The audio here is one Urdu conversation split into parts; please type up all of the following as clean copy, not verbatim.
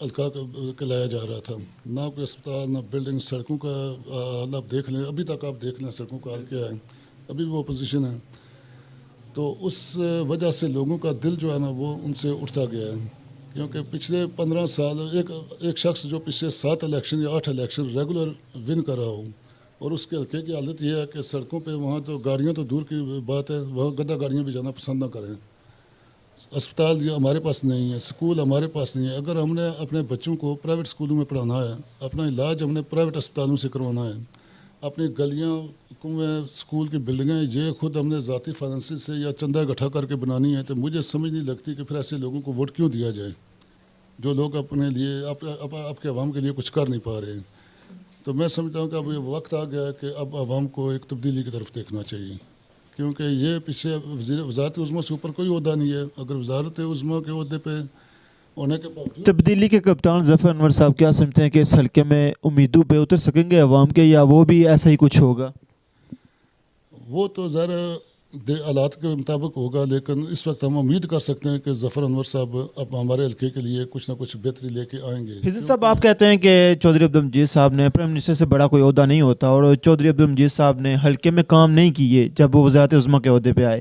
حلقہ کے لایا جا رہا تھا، نہ کوئی اسپتال، نہ بلڈنگ، سڑکوں کا حال آپ دیکھ لیں، ابھی تک آپ دیکھ لیں سڑکوں کا حال کیا ہے، ابھی بھی وہ اپوزیشن ہے. تو اس وجہ سے لوگوں کا دل جو ہے نا وہ ان سے اٹھتا گیا ہے، کیونکہ پچھلے 15 سال ایک شخص جو پچھلے 7 الیکشن یا 8 الیکشن ریگولر ون کر رہا ہوں، اور اس کے حلقے کی حالت یہ ہے کہ سڑکوں پہ وہاں تو گاڑیاں تو دور کی بات ہے، وہاں گدا گاڑیاں بھی جانا پسند نہ کریں. اسپتال جو ہمارے پاس نہیں ہے، اسکول ہمارے پاس نہیں ہے. اگر ہم نے اپنے بچوں کو پرائیویٹ اسکولوں میں پڑھانا ہے، اپنا علاج ہم نے پرائیویٹ اسپتالوں سے کروانا ہے، اپنی گلیاں، کنویں، اسکول کی بلڈنگیں یہ خود ہم نے ذاتی فائنینس سے یا چندہ اکٹھا کر کے بنانی ہے، تو مجھے سمجھ نہیں لگتی کہ پھر ایسے لوگوں کو ووٹ کیوں دیا جائے جو لوگ اپنے لیے آپ کے عوام کے لیے کچھ کر نہیں پا رہے ہیں. تو میں سمجھتا ہوں کہ اب یہ وقت آ گیا ہے کہ اب عوام کو ایک تبدیلی کی طرف دیکھنا چاہیے، کیونکہ یہ پیچھے وزارت عظمیٰ سے اوپر کوئی عہدہ نہیں ہے. اگر وزارت عظمیٰ کے عہدے پہ ہونے کے باوجود تبدیلی کے کپتان ظفر انور صاحب کیا سمجھتے ہیں کہ اس حلقے میں امیدوں پہ اتر سکیں گے عوام کے، یا وہ بھی ایسا ہی کچھ ہوگا؟ وہ تو ظاہر حالات کے مطابق ہوگا، لیکن اس وقت ہم امید کر سکتے ہیں کہ ظفر انور صاحب اب ہمارے حلقے کے لیے کچھ نہ کچھ بہتری لے کے آئیں گے. حضرت صاحب، آپ کہتے ہیں کہ چودھری عبدالمجید صاحب نے پرائم منسٹر سے بڑا کوئی عہدہ نہیں ہوتا، اور چودھری عبدالمجید صاحب نے حلقے میں کام نہیں کیے جب وہ وزارت عظمیٰ کے عہدے پہ آئے،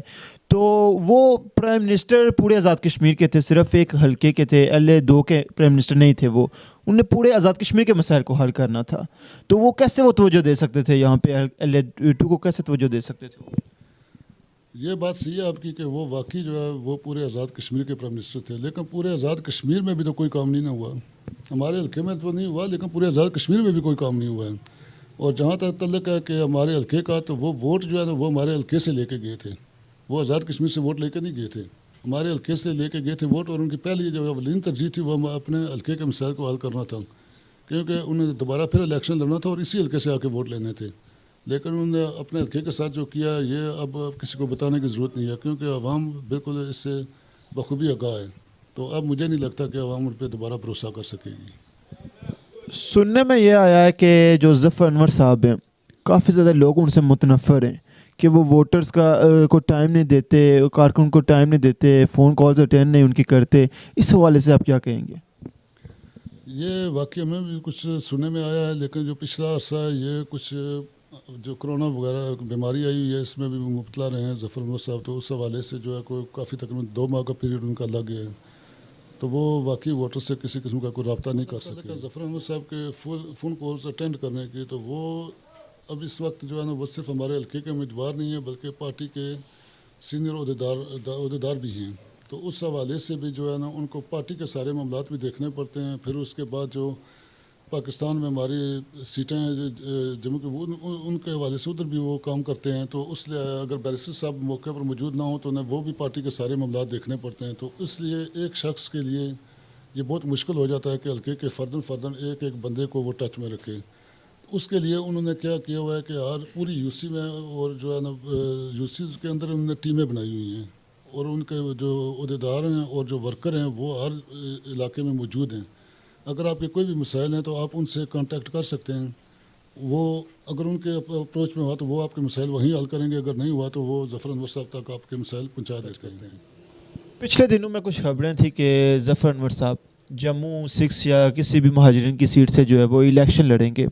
تو وہ پرائم منسٹر پورے آزاد کشمیر کے تھے، صرف ایک حلقے کے تھے، LA2 کے پرائم منسٹر نہیں تھے. وہ انہیں پورے آزاد کشمیر کے مسائل کو حل کرنا تھا، تو وہ کیسے وہ توجہ دے سکتے تھے یہاں پہ LA2 کو کیسے توجہ دے سکتے تھے؟ یہ بات صحیح ہے آپ کی کہ وہ واقعی جو ہے وہ پورے آزاد کشمیر کے پرائم منسٹر تھے، لیکن پورے آزاد کشمیر میں بھی تو کوئی کام نہیں نہ ہوا. ہمارے حلقے میں تو نہیں ہوا، لیکن پورے آزاد کشمیر میں بھی کوئی کام نہیں ہوا ہے. اور جہاں تک تعلق ہے کہ ہمارے حلقے کا، تو وہ ووٹ جو ہے نا وہ ہمارے حلقے سے لے کے گئے تھے، وہ آزاد کشمیر سے ووٹ لے کے نہیں گئے تھے، ہمارے حلقے سے لے کے گئے تھے ووٹ. اور ان کی پہلی جو اولین ترجیح تھی وہ اپنے حلقے کے مسائل کو حل کرنا تھا، کیونکہ انہیں دوبارہ پھر الیکشن لڑنا تھا اور اسی حلقے سے آ کے ووٹ لینے تھے. لیکن انہوں نے اپنے حلقے کے ساتھ جو کیا یہ اب کسی کو بتانے کی ضرورت نہیں ہے، کیونکہ عوام بالکل اس سے بخوبی آگاہ ہے. تو اب مجھے نہیں لگتا کہ عوام ان پہ دوبارہ بھروسہ کر سکے گی. سننے میں یہ آیا ہے کہ جو ظفر انور صاحب ہیں، کافی زیادہ لوگ ان سے متنفر ہیں کہ وہ ووٹرز کو ٹائم نہیں دیتے، کارکن کو ٹائم نہیں دیتے، فون کالز اٹینڈ نہیں ان کی کرتے. اس حوالے سے آپ کیا کہیں گے؟ یہ واقعہ میں بھی کچھ سننے میں آیا ہے، لیکن جو پچھلا عرصہ ہے یہ کچھ جو کرونا وغیرہ بیماری آئی ہوئی ہے اس میں بھی مبتلا رہے ہیں ظفر انور صاحب، تو اس حوالے سے جو ہے کوئی کافی تقریباً 2 ماہ کا پیریڈ ان کا لگ گیا ہے، تو وہ واقعی ووٹر سے کسی قسم کا کوئی رابطہ نہیں کر سکے. ظفر انور صاحب کے فون کالز اٹینڈ کرنے کی، تو وہ اب اس وقت جو ہے نا وہ صرف ہمارے حلقے کے امیدوار نہیں ہیں بلکہ پارٹی کے سینئر عہدیدار بھی ہیں. تو اس حوالے سے بھی جو ہے نا ان کو پارٹی کے سارے معاملات بھی دیکھنے پڑتے ہیں. پھر اس کے بعد جو پاکستان میں ہماری سیٹیں ہیں جموں کی، ان کے حوالے سے ادھر بھی وہ کام کرتے ہیں. تو اس لیے اگر بیرسٹر صاحب موقع پر موجود نہ ہوں تو انہیں وہ بھی پارٹی کے سارے معاملات دیکھنے پڑتے ہیں. تو اس لیے ایک شخص کے لیے یہ بہت مشکل ہو جاتا ہے کہ حلقے کے فرداً ایک بندے کو وہ ٹچ میں رکھے. اس کے لیے انہوں نے کیا ہوا ہے کہ ہر پوری UC میں اور جو ہے نا UC کے اندر انہوں نے ٹیمیں بنائی ہوئی ہیں، اور ان کے جو عہدیدار ہیں اور جو ورکر ہیں وہ ہر علاقے میں موجود ہیں. اگر آپ کے کوئی بھی مسائل ہیں تو آپ ان سے کانٹیکٹ کر سکتے ہیں. وہ اگر ان کے اپروچ میں ہوا تو وہ آپ کے مسائل وہیں حل کریں گے، اگر نہیں ہوا تو وہ ظفر انور صاحب تک آپ کے مسائل پہنچا دیتے ہیں. پچھلے دنوں میں کچھ خبریں تھیں کہ ظفر انور صاحب جموں 6 یا کسی بھی مہاجرین کی سیٹ سے جو ہے وہ الیکشن لڑیں گے.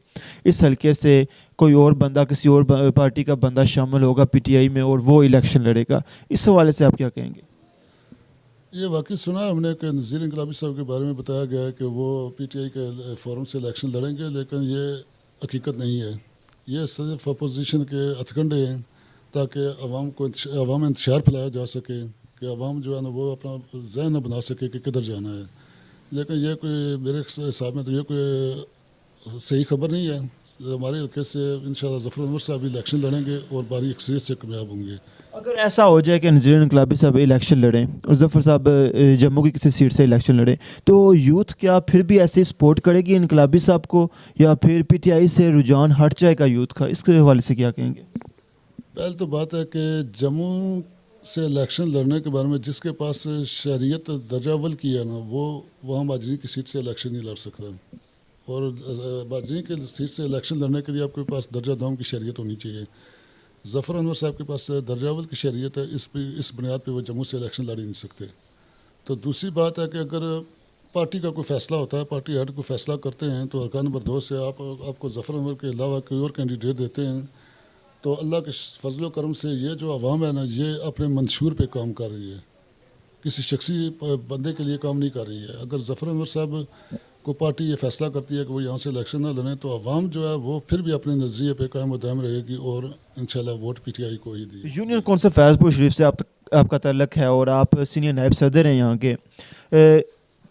اس حلقے سے کوئی اور بندہ، کسی اور پارٹی کا بندہ شامل ہوگا PTI میں اور وہ الیکشن لڑے گا. اس حوالے سے آپ کیا کہیں گے؟ یہ واقعی سنا ہم نے کہ نذیر انقلابی صاحب کے بارے میں بتایا گیا ہے کہ وہ PTI کے فورم سے الیکشن لڑیں گے، لیکن یہ حقیقت نہیں ہے. یہ صرف اپوزیشن کے ہتھکنڈے ہیں تاکہ عوام میں انتشار پھیلایا جا سکے، کہ عوام جو ہے نا وہ اپنا ذہن نہ بنا سکے کہ کدھر جانا ہے. لیکن یہ کوئی میرے حساب میں تو یہ کوئی صحیح خبر نہیں ہے. ہمارے حلقے سے انشاءاللہ ظفر انور صاحب بھی الیکشن لڑیں گے اور بھاری اکثریت سے کامیاب ہوں گے. اگر ایسا ہو جائے کہ نذیر انقلابی صاحب الیکشن لڑیں اور ظفر صاحب جموں کی کسی سیٹ سے الیکشن لڑیں، تو یوتھ کیا پھر بھی ایسے سپورٹ کرے گی انقلابی صاحب کو، یا پھر PTI سے رجحان ہٹ جائے گا یوتھ کا؟ اس کے حوالے سے کیا کہیں گے؟ پہلے تو بات ہے کہ جموں سے الیکشن لڑنے کے بارے میں جس کے پاس شہریت درجہ اول کی ہے نا وہ وہاں مہاجرین کی سیٹ سے الیکشن نہیں لڑ سکتا. اور مہاجرین کی سیٹ سے الیکشن لڑنے کے لیے آپ کے پاس درجہ دوم کی شہریت ہونی چاہیے. ظفر انور صاحب کے پاس درجہ اول کی شہریت ہے، اس بنیاد پہ وہ جموں سے الیکشن لڑ ہی نہیں سکتے. تو دوسری بات ہے کہ اگر پارٹی کا کوئی فیصلہ ہوتا ہے, پارٹی ہیڈ کو فیصلہ کرتے ہیں تو ارکان نمبر 2 سے آپ کو ظفر انور کے علاوہ کوئی اور کینڈیڈیٹ دیتے ہیں, تو اللہ کے فضل و کرم سے یہ جو عوام ہے نا, یہ اپنے منشور پہ کام کر رہی ہے, کسی شخصی بندے کے لیے کام نہیں کر رہی ہے. اگر ظفر انور صاحب کو پارٹی یہ فیصلہ کرتی ہے کہ وہ یہاں سے الیکشن نہ لڑیں, تو عوام جو ہے وہ پھر بھی اپنے نظریے پہ قائم و دائم رہے گی اور انشاءاللہ ووٹ پی ٹی آئی کو ہی دی. یونین کونسل فیض پور شریف سے آپ کا تعلق ہے اور آپ سینئر نائب صدر ہیں یہاں کے.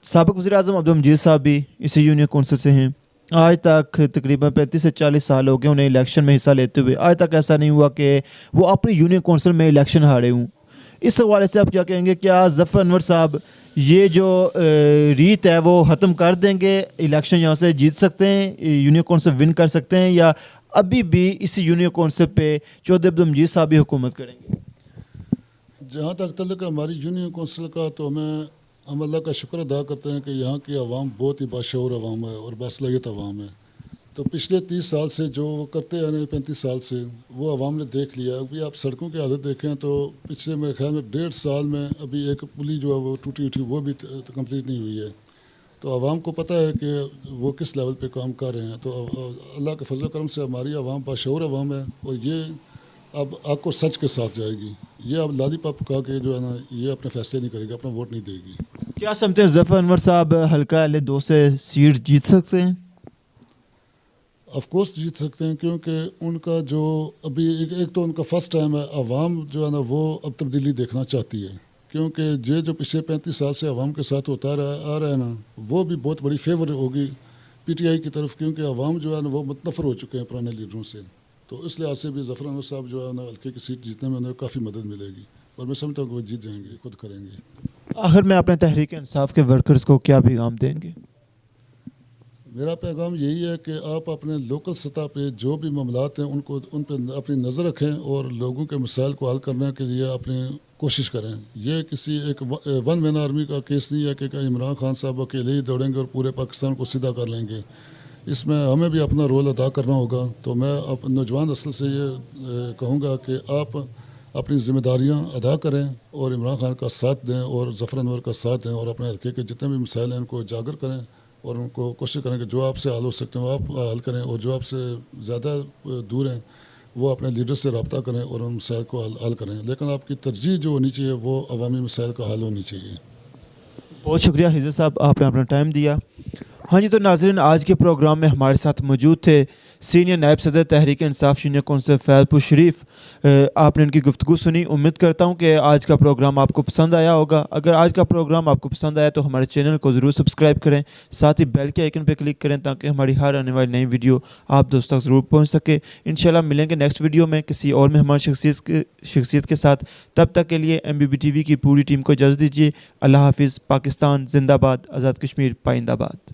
سابق وزیر اعظم عبدالمجید صاحب بھی اسی یونین کونسل سے ہیں. آج تک تقریباً 35 سے 40 سال ہو گئے انہیں الیکشن میں حصہ لیتے ہوئے. آج تک ایسا نہیں ہوا کہ وہ اپنی یونین کونسل میں الیکشن ہارے ہوں. اس حوالے سے آپ کیا کہیں گے, کیا ظفر انور صاحب یہ جو ریت ہے وہ ختم کر دیں گے, الیکشن یہاں سے جیت سکتے ہیں, یونین کونسل ون کر سکتے ہیں, یا ابھی بھی اسی یونین کونسل پہ چودھری عبدالمجید صاحب بھی حکومت کریں گے؟ جہاں تک تعلق ہے ہماری یونین کونسل کا, تو ہم اللہ کا شکر ادا کرتے ہیں کہ یہاں کی عوام بہت ہی باشعور عوام ہے اور باصلاحیت عوام ہے. تو پچھلے 30 سال سے جو وہ کرتے آ رہے ہیں, 35 سال سے, وہ عوام نے دیکھ لیا. ابھی آپ سڑکوں کی حالت دیکھیں تو پچھلے میرے خیال میں 1.5 سال میں ابھی ایک پلی جو ہے وہ ٹوٹی اٹھی, وہ بھی کمپلیٹ نہیں ہوئی ہے. تو عوام کو پتہ ہے کہ وہ کس لیول پہ کام کر رہے ہیں. تو اللہ کے فضل و کرم سے ہماری عوام باشعور عوام ہے, اور یہ اب آپ کو سچ کے ساتھ جائے گی. یہ اب لالی پاپ کھا کے جو ہے نا, یہ اپنے فیصلے نہیں کرے گی, اپنا ووٹ نہیں دے گی. کیا سمجھتے ہیں ظفر انور صاحب حلقہ L2 سے سیٹ جیت سکتے ہیں؟ آف کورس جیت سکتے ہیں, کیونکہ ان کا جو ابھی ایک تو ان کا فرسٹ ٹائم ہے. عوام جو ہے نا وہ اب تبدیلی دیکھنا چاہتی ہے, کیونکہ یہ جو پچھلے 35 سال سے عوام کے ساتھ ہوتا آ رہا ہے نا, وہ بھی بہت بڑی فیور ہوگی پی ٹی آئی کی طرف, کیونکہ عوام جو ہے نا وہ متنفر ہو چکے ہیں پرانے لیڈروں سے. تو اس لحاظ سے بھی ظفر انور صاحب جو ہے نا حلقے کی سیٹ جیتنے میں انہیں کافی مدد ملے گی, اور میں سمجھتا ہوں کہ وہ جیت جائیں گے, خود کریں گے. آخر میں اپنے تحریک انصاف کے ورکرز کو کیا پیغام دیں گے؟ میرا پیغام یہی ہے کہ آپ اپنے لوکل سطح پہ جو بھی معاملات ہیں ان پہ اپنی نظر رکھیں, اور لوگوں کے مسائل کو حل کرنے کے لیے اپنی کوشش کریں. یہ کسی ایک ون مین آرمی کا کیس نہیں ہے کہ عمران خان صاحب اکیلے ہی دوڑیں گے اور پورے پاکستان کو سیدھا کر لیں گے. اس میں ہمیں بھی اپنا رول ادا کرنا ہوگا. تو میں نوجوان نسل سے یہ کہوں گا کہ آپ اپنی ذمہ داریاں ادا کریں اور عمران خان کا ساتھ دیں اور ظفر انور کا ساتھ دیں, اور اپنے حلقے کے جتنے بھی مسائل ہیں ان کو اجاگر کریں, اور ان کو کوشش کریں کہ جو آپ سے حل ہو سکتے ہیں وہ آپ حل کریں, اور جو آپ سے زیادہ دور ہیں وہ اپنے لیڈر سے رابطہ کریں اور ان مسائل کو حل کریں. لیکن آپ کی ترجیح جو ہونی چاہیے وہ عوامی مسائل کا حل ہونی چاہیے. بہت شکریہ حضرت صاحب, آپ نے اپنا ٹائم دیا. ہاں جی, تو ناظرین آج کے پروگرام میں ہمارے ساتھ موجود تھے سینئر نائب صدر تحریک انصاف یونین کونسل فیض پور شریف. آپ نے ان کی گفتگو سنی. امید کرتا ہوں کہ آج کا پروگرام آپ کو پسند آیا ہوگا. اگر آج کا پروگرام آپ کو پسند آیا تو ہمارے چینل کو ضرور سبسکرائب کریں, ساتھ ہی بیل کے آئیکن پہ کلک کریں تاکہ ہماری ہر آنے والی نئی ویڈیو آپ دوستوں تک ضرور پہنچ سکے. انشاءاللہ ملیں گے نیکسٹ ویڈیو میں کسی اور مہمان شخصیت کے ساتھ. تب تک کے لیے MBB TV کی پوری ٹیم کو اجازت دیجیے. اللہ حافظ. پاکستان زندہ باد, آزاد کشمیر پائندہ باد.